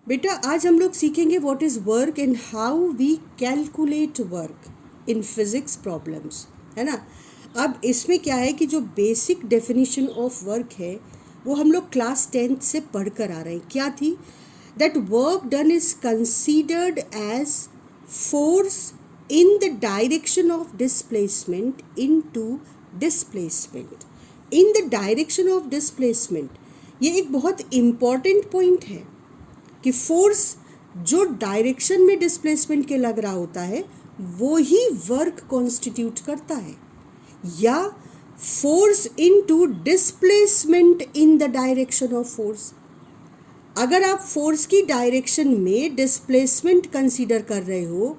बेटा आज हम लोग सीखेंगे what is work and how we calculate work in physics problems, है ना। अब इसमें क्या है कि जो बेसिक डेफिनेशन ऑफ वर्क है वो हम लोग क्लास 10th से पढ़ कर आ रहे हैं। क्या थी? That work done is considered as force in the direction of displacement into displacement. In the direction of displacement, ये एक बहुत इम्पॉर्टेंट पॉइंट है कि फोर्स जो डायरेक्शन में डिस्प्लेसमेंट के लग रहा होता है वो ही वर्क कॉन्स्टिट्यूट करता है, या force into displacement in the direction of force. अगर आप फोर्स की डायरेक्शन में डिस्प्लेसमेंट कंसीडर कर रहे हो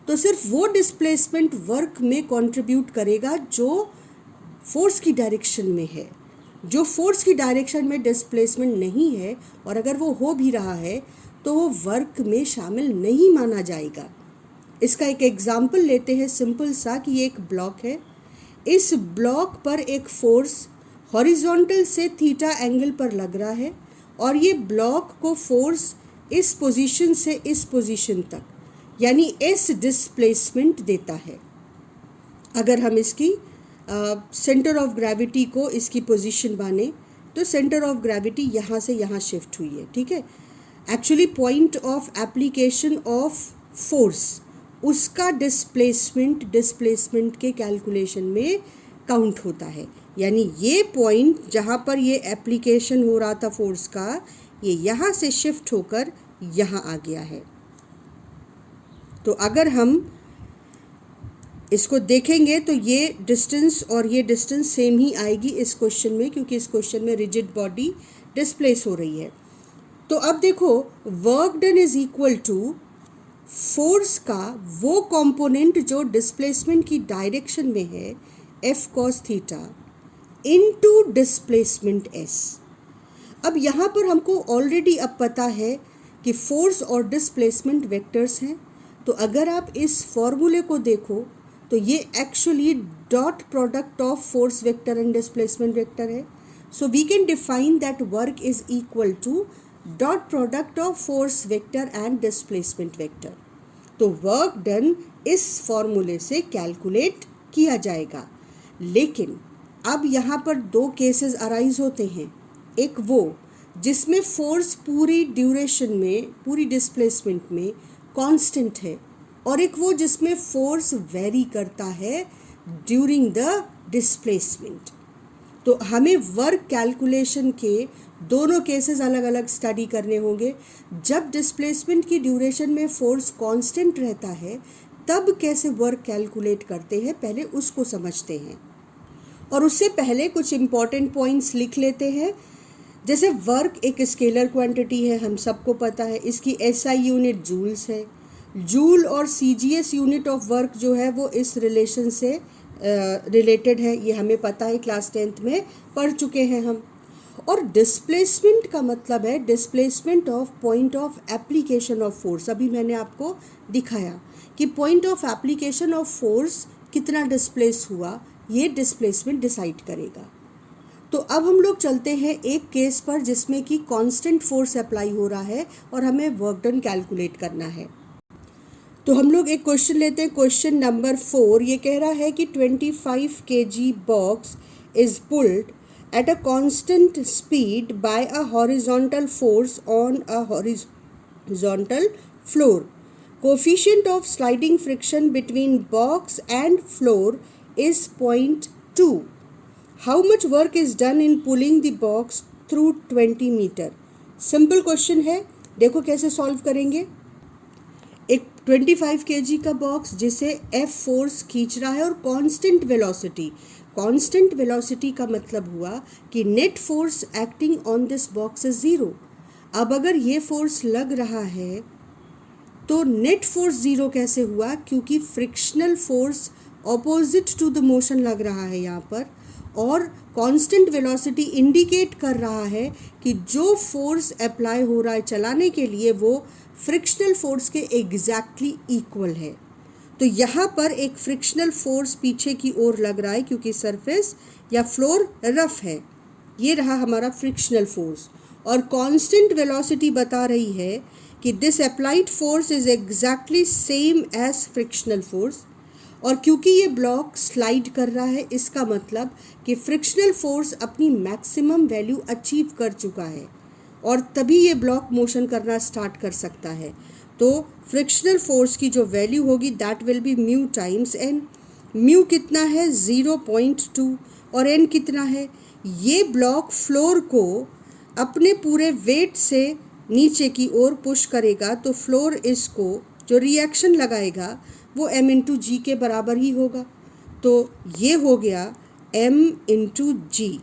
तो सिर्फ वो डिस्प्लेसमेंट वर्क में कंट्रीब्यूट करेगा जो फोर्स की डायरेक्शन में है। जो फोर्स की डायरेक्शन में डिस्प्लेसमेंट नहीं है और अगर वो हो भी रहा है तो वो वर्क में शामिल नहीं माना जाएगा। इसका एक एग्जाम्पल लेते हैं सिंपल सा कि ये एक ब्लॉक है। इस ब्लॉक पर एक फोर्स हॉरिजॉन्टल से थीटा एंगल पर लग रहा है और ये ब्लॉक को फोर्स इस पोजीशन से इस पोजीशन तक यानी एस डिस्प्लेसमेंट देता है। अगर हम इसकी सेंटर ऑफ ग्रेविटी को इसकी पोजीशन माने तो सेंटर ऑफ ग्रेविटी यहाँ से यहाँ शिफ्ट हुई है, ठीक है। Actually point of application of force उसका डिस्प्लेसमेंट के कैलकुलेशन में काउंट होता है। यानी ये पॉइंट जहाँ पर ये एप्लीकेशन हो रहा था फोर्स का, ये यहाँ से शिफ्ट होकर यहाँ आ गया है। तो अगर हम इसको देखेंगे तो ये डिस्टेंस और ये डिस्टेंस सेम ही आएगी इस क्वेश्चन में, क्योंकि इस क्वेश्चन में रिजिड बॉडी डिस्प्लेस हो रही है। तो अब देखो, work done is equal to force का वो कंपोनेंट जो डिस्प्लेसमेंट की डायरेक्शन में है F cos theta into displacement S. अब यहाँ पर हमको ऑलरेडी अब पता है कि फोर्स और डिस्प्लेसमेंट वेक्टर्स हैं। तो अगर आप इस फॉर्मूले को देखो तो ये actually dot product of force vector and displacement vector है। So we can define that work is equal to dot product of force vector and displacement vector. तो वर्क डन इस फॉर्मूले से कैलकुलेट किया जाएगा। लेकिन अब यहाँ पर दो केसेस अराइज होते हैं। एक वो जिसमें फोर्स पूरी ड्यूरेशन में, पूरी डिस्प्लेसमेंट में कांस्टेंट है, और एक वो जिसमें फोर्स वेरी करता है ड्यूरिंग द डिस्प्लेसमेंट। तो हमें वर्क कैलकुलेशन के दोनों केसेस अलग अलग स्टडी करने होंगे। जब डिस्प्लेसमेंट की ड्यूरेशन में फोर्स कांस्टेंट रहता है तब कैसे वर्क कैलकुलेट करते हैं, पहले उसको समझते हैं। और उससे पहले कुछ इम्पॉर्टेंट पॉइंट्स लिख लेते हैं। जैसे वर्क एक स्केलर क्वांटिटी है, हम सबको पता है। इसकी एसआई यूनिट जूल्स है। जूल और सीजीएस यूनिट ऑफ वर्क जो है वो इस रिलेशन से रिलेटेड है, ये हमें पता है, क्लास 10th में पढ़ चुके हैं हम। और डिस्प्लेसमेंट का मतलब है displacement of point of application of force. अभी मैंने आपको दिखाया कि point of application of force कितना डिस्प्लेस हुआ, ये डिस्प्लेसमेंट डिसाइड करेगा। तो अब हम लोग चलते हैं एक केस पर जिसमें कि कांस्टेंट फोर्स अप्लाई हो रहा है और हमें वर्क डन कैलकुलेट करना है। तो हम लोग एक क्वेश्चन लेते हैं, क्वेश्चन नंबर 4। ये कह रहा है कि 25 kg box is pulled at a constant speed by a horizontal force on a horizontal floor. Coefficient of sliding friction between box and floor is 0.2। How much work is done in pulling the box through 20 metre. Simple question है, देखो कैसे solve करेंगे। एक 25 kg का box जिसे F force खींच रहा है और कांस्टेंट वेलोसिटी का मतलब हुआ कि net force acting on this box is 0। अब अगर ये फोर्स लग रहा है तो नेट फोर्स 0 कैसे हुआ? क्योंकि frictional force opposite to the motion लग रहा है यहाँ पर, और कांस्टेंट वेलोसिटी इंडिकेट कर रहा है कि जो फोर्स अप्लाई हो रहा है चलाने के लिए वो फ्रिक्शनल फोर्स के एग्जैक्टली इक्वल है। तो यहाँ पर एक फ्रिक्शनल फोर्स पीछे की ओर लग रहा है क्योंकि सरफेस या फ्लोर रफ है। ये रहा हमारा फ्रिक्शनल फोर्स, और कांस्टेंट वेलोसिटी बता रही है कि this applied force is exactly same as frictional force. और क्योंकि ये ब्लॉक स्लाइड कर रहा है, इसका मतलब कि फ्रिक्शनल फोर्स अपनी मैक्सिमम वैल्यू अचीव कर चुका है और तभी ये ब्लॉक मोशन करना स्टार्ट कर सकता है। तो फ्रिक्शनल फोर्स की जो वैल्यू होगी that will be mu times N. Mu कितना है 0.2 और एन कितना है। ये ब्लॉक फ्लोर को अपने पूरे वेट से नीचे की ओर पुश करेगा तो फ्लोर इसको जो रिएक्शन लगाएगा वो m इंटू जी के बराबर ही होगा। तो ये हो गया m इंटू जी।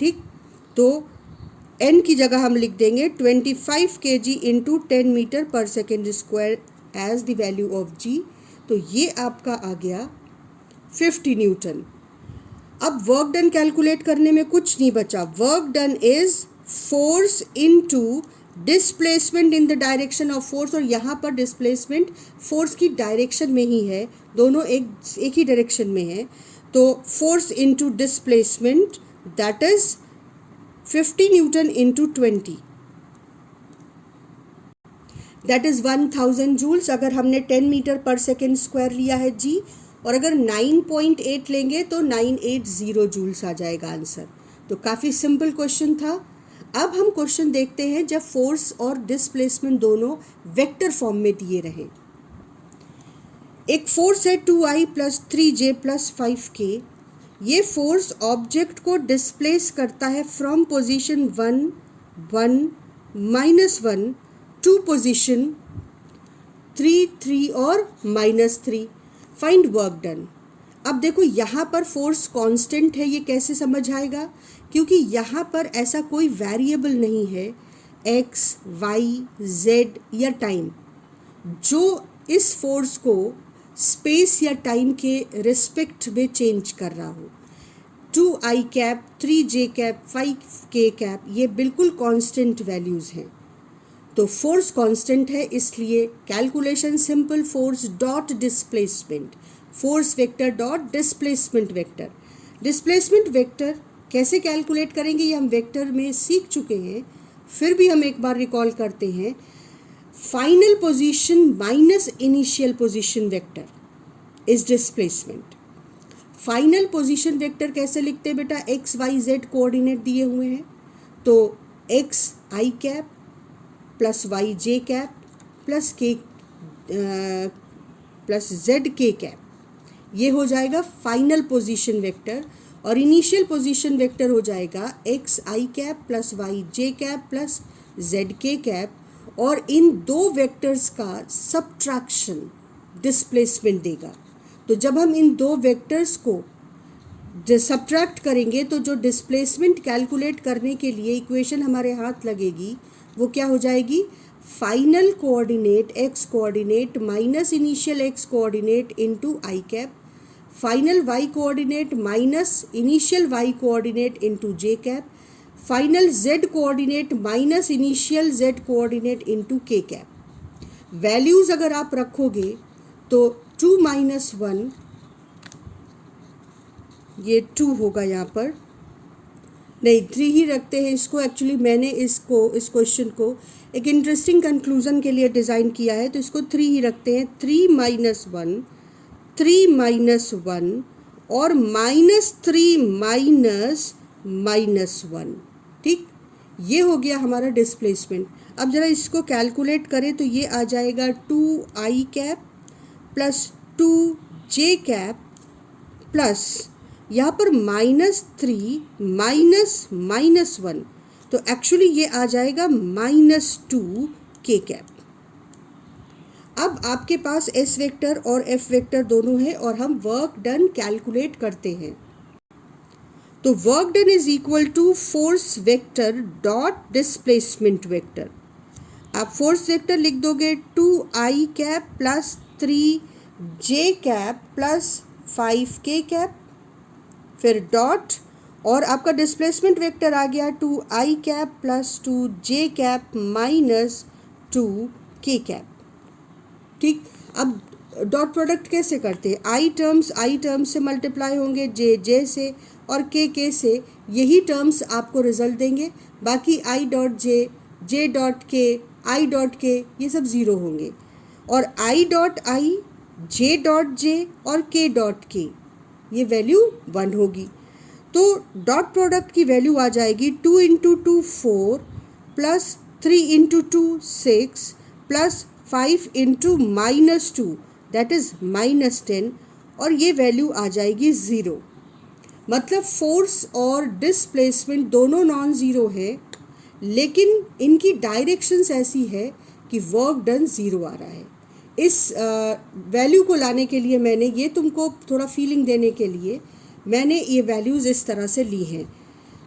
ठीक, तो n की जगह हम लिख देंगे 25 kg into 10 metre per second square as the value of g। तो ये आपका आ गया 50 न्यूटन। अब वर्क डन कैलकुलेट करने में कुछ नहीं बचा। Work done is force into displacement in the direction of force, और यहाँ पर डिस्प्लेसमेंट फोर्स की डायरेक्शन में ही है, दोनों एक ही डायरेक्शन में है। तो force into displacement that is 50 newton into 20 that is 1000 joules. अगर हमने 10 मीटर पर सेकेंड स्क्वायर लिया है जी, और अगर 9.8 लेंगे तो 980 जूल्स आ जाएगा आंसर। तो काफ़ी सिंपल क्वेश्चन था। अब हम क्वेश्चन देखते हैं जब फोर्स और डिस्प्लेसमेंट दोनों वेक्टर फॉर्म में दिए रहे। एक फोर्स है 2i plus 3j plus 5k। ये फोर्स ऑब्जेक्ट को डिस्प्लेस करता है फ्रॉम पोजीशन 1 1 -1 टू पोजीशन 3 3 और -3। Find work done. अब देखो यहाँ पर फोर्स कांस्टेंट है, ये कैसे समझ आएगा? क्योंकि यहाँ पर ऐसा कोई वेरिएबल नहीं है x, y, z या टाइम जो इस फोर्स को स्पेस या टाइम के रिस्पेक्ट में चेंज कर रहा हो। 2i cap, 3j cap, 5k cap, ये बिल्कुल कांस्टेंट वैल्यूज़ हैं। तो फोर्स कांस्टेंट है, इसलिए calculation simple. Force dot displacement, force vector dot displacement vector. Displacement vector कैसे कैलकुलेट करेंगे ये हम वेक्टर में सीख चुके हैं, फिर भी हम एक बार रिकॉल करते हैं। Final position minus initial position vector is displacement. Final position vector कैसे लिखते हैं बेटा? एक्स वाई जेड कोऑर्डिनेट दिए हुए हैं, तो एक्स आई कैप प्लस वाई जे कैप प्लस के प्लस जेड के कैप, ये हो जाएगा फाइनल पोजीशन वेक्टर। और इनिशियल पोजीशन वेक्टर हो जाएगा एक्स आई कैप प्लस वाई जे कैप प्लस जेड के कैप, और इन दो वेक्टर्स का सबट्रैक्शन डिस्प्लेसमेंट देगा। तो जब हम इन दो वेक्टर्स को सबट्रैक्ट करेंगे तो जो डिस्प्लेसमेंट कैलकुलेट करने के लिए इक्वेशन हमारे हाथ लगेगी वो क्या हो जाएगी? Final coordinate x coordinate minus initial x coordinate into i cap, final y coordinate minus initial y coordinate into j cap, final z coordinate minus initial z coordinate into k cap. Values अगर आप रखोगे तो 2 - 1 ये 2 होगा, यहाँ पर नहीं 3 ही रखते हैं इसको। एक्चुअली मैंने इस क्वेश्चन को एक इंटरेस्टिंग कंक्लूजन के लिए डिज़ाइन किया है, तो इसको 3 ही रखते हैं। 3 - 1 3 - 1 और -3 -1। ठीक, ये हो गया हमारा डिस्प्लेसमेंट। अब ज़रा इसको कैलकुलेट करें तो ये आ जाएगा 2i cap plus 2j cap plus यहाँ पर -3 -1, तो एक्चुअली ये आ जाएगा -2k कैप। अब आपके पास एस वेक्टर और एफ वेक्टर दोनों हैं और हम वर्क डन कैलकुलेट करते हैं। तो work done is equal to force vector dot displacement vector. आप फोर्स वेक्टर लिख दोगे 2i cap plus 3j cap plus 5k cap, फिर डॉट, और आपका डिस्प्लेसमेंट वेक्टर आ गया 2i cap plus 2j cap minus 2k cap. ठीक, अब डॉट प्रोडक्ट कैसे करते हैं? आई टर्म्स से मल्टीप्लाई होंगे जे से, और के से यही टर्म्स आपको रिजल्ट देंगे। बाकी आई डॉट जे डॉट के, आई डॉट के ये सब ज़ीरो होंगे, और I dot I, J dot J और के डॉट के ये वैल्यू 1 होगी। तो डॉट प्रोडक्ट की वैल्यू आ जाएगी 2 into 2 4 plus 3 into 2 6 plus 5 into -2 that is -10, और ये वैल्यू आ जाएगी 0। मतलब फोर्स और डिस्प्लेसमेंट दोनों नॉन ज़ीरो हैं, लेकिन इनकी डायरेक्शंस ऐसी है कि वर्क डन ज़ीरो आ रहा है। इस वैल्यू को लाने के लिए मैंने ये तुमको थोड़ा फीलिंग देने के लिए मैंने ये वैल्यूज़ इस तरह से ली हैं।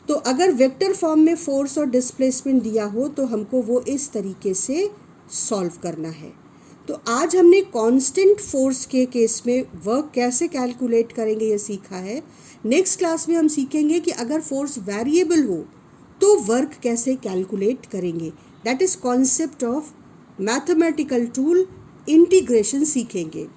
तो अगर वेक्टर फॉर्म में फोर्स और डिस्प्लेसमेंट दिया हो तो हमको वो इस तरीके से सॉल्व करना है। तो आज हमने कांस्टेंट फोर्स के केस में वर्क कैसे कैलकुलेट करेंगे ये सीखा है। नेक्स्ट क्लास में हम सीखेंगे कि अगर फोर्स वेरिएबल हो तो वर्क कैसे कैलकुलेट करेंगे। That is concept of mathematical tool integration सीखेंगे।